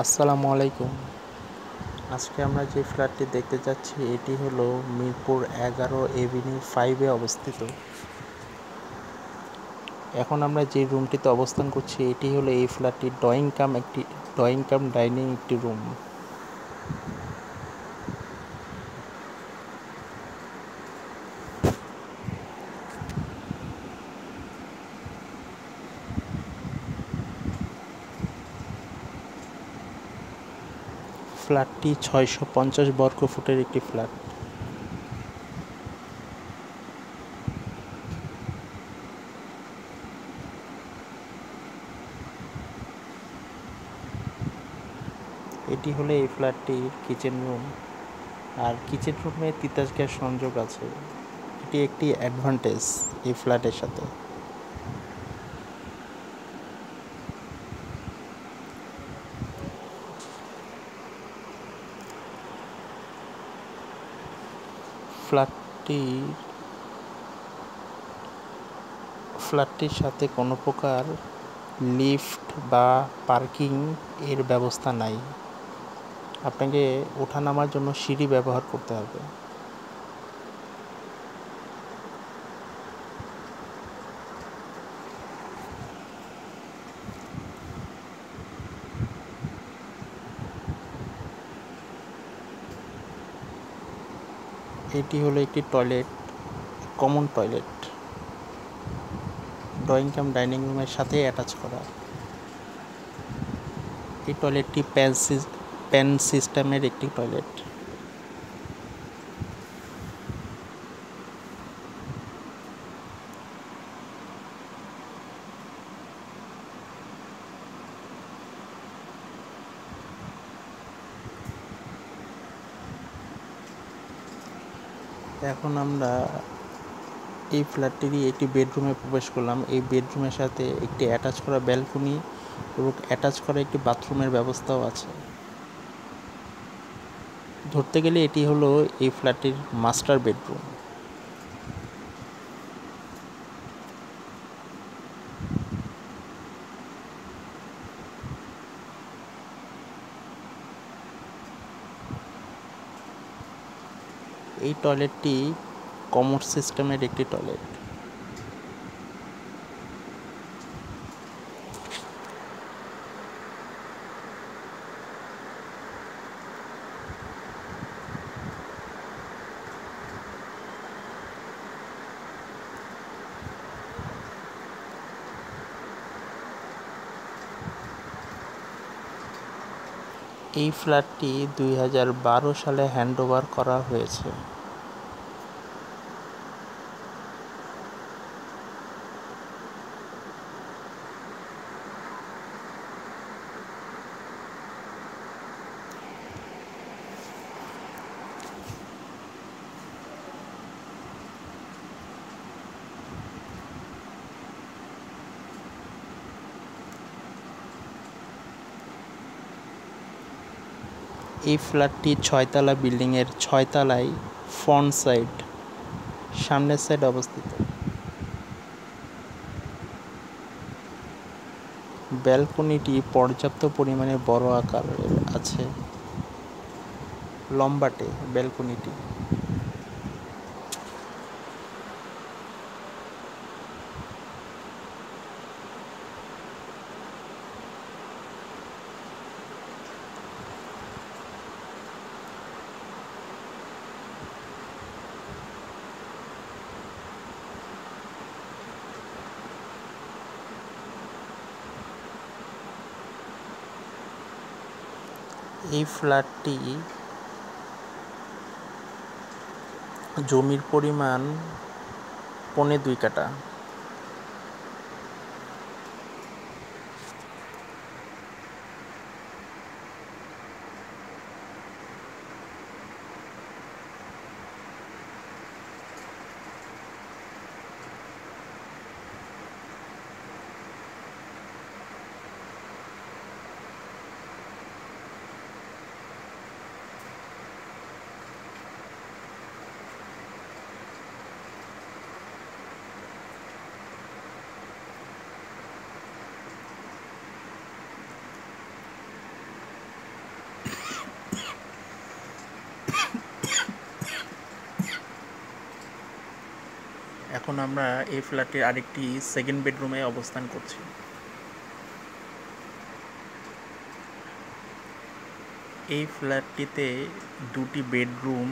আসসালামু আলাইকুম। আজকে আমরা যে ফ্ল্যাটটি দেখতে যাচ্ছি এটি হলো মিরপুর 11 এভিনিউ 5-এ অবস্থিত। এখন আমরা যে রুমটিতে অবস্থান করছি এটি হলো এই ফ্ল্যাটটির ড্রয়িং কাম ডাইনিং একটি রুম। ফ্ল্যাটটি 650 বর্গ ফুটের একটি ফ্ল্যাট। এটি হলো এই ফ্ল্যাটটির কিচেন রুম। আর কিচেন রুমে তিতাস গ্যাস সংযোগ আছে। এটি একটি অ্যাডভান্টেজ এই ফ্ল্যাটের সাথে। ফ্ল্যাটটির সাথে কোনো প্রকার লিফট বা পার্কিং এর ব্যবস্থা নাই। আপনাকে ওঠানামার জন্য সিঁড়ি ব্যবহার করতে হবে। এটি হলো একটি toilet, common toilet, drawing cum dining রুমের সাথে অ্যাটাচ করা। এই টয়লেটটি প্যান সিস্টেমের একটি টয়লেট। এখন আমরা এই ফ্ল্যাটটিরই একটি বেডরুমে প্রবেশ করলাম। এই বেডরুমের সাথে একটি অ্যাটাচ করা ব্যালকনি এবং অ্যাটাচ করা একটি বাথরুমের ব্যবস্থাও আছে। ধরতে গেলে এটি হলো এই ফ্ল্যাটটির মাস্টার বেডরুম। এই টয়লেটটি কমোড সিস্টেমের একটি টয়লেট। এই ফ্ল্যাটটি 2012 সালে হ্যান্ডওভার করা হয়েছে। এই ফ্ল্যাটটি 6 তলা বিল্ডিংয়ের 6 তলায় ফ্রন্ট সাইড, সামনের সাইড অবস্থিত। ব্যালকনিটি পর্যাপ্ত পরিমাণে বড় আকারের আছে, লম্বাটে ব্যালকনিটি। এই ফ্ল্যাটটি জমির পরিমাণ 2.25 কাঠা। এখন আমরা এই ফ্ল্যাটের আরেকটি সেকেন্ড বেডরুমে অবস্থান করছি। এই ফ্ল্যাটটিতে দুটি বেডরুম,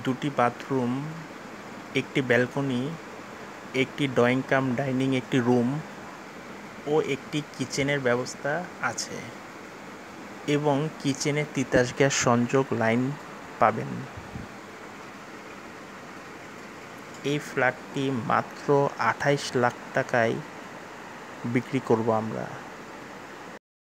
দুটি বাথরুম, একটি ব্যালকনি, একটি ড্রয়িং কাম ডাইনিং একটি রুম ও একটি কিচেনের ব্যবস্থা আছে এবং কিচেনে তিতাস গ্যাস সংযোগ লাইন পাবেন। এই ফ্ল্যাটটি মাত্র 28 লাখ টাকায় বিক্রি করব আমরা।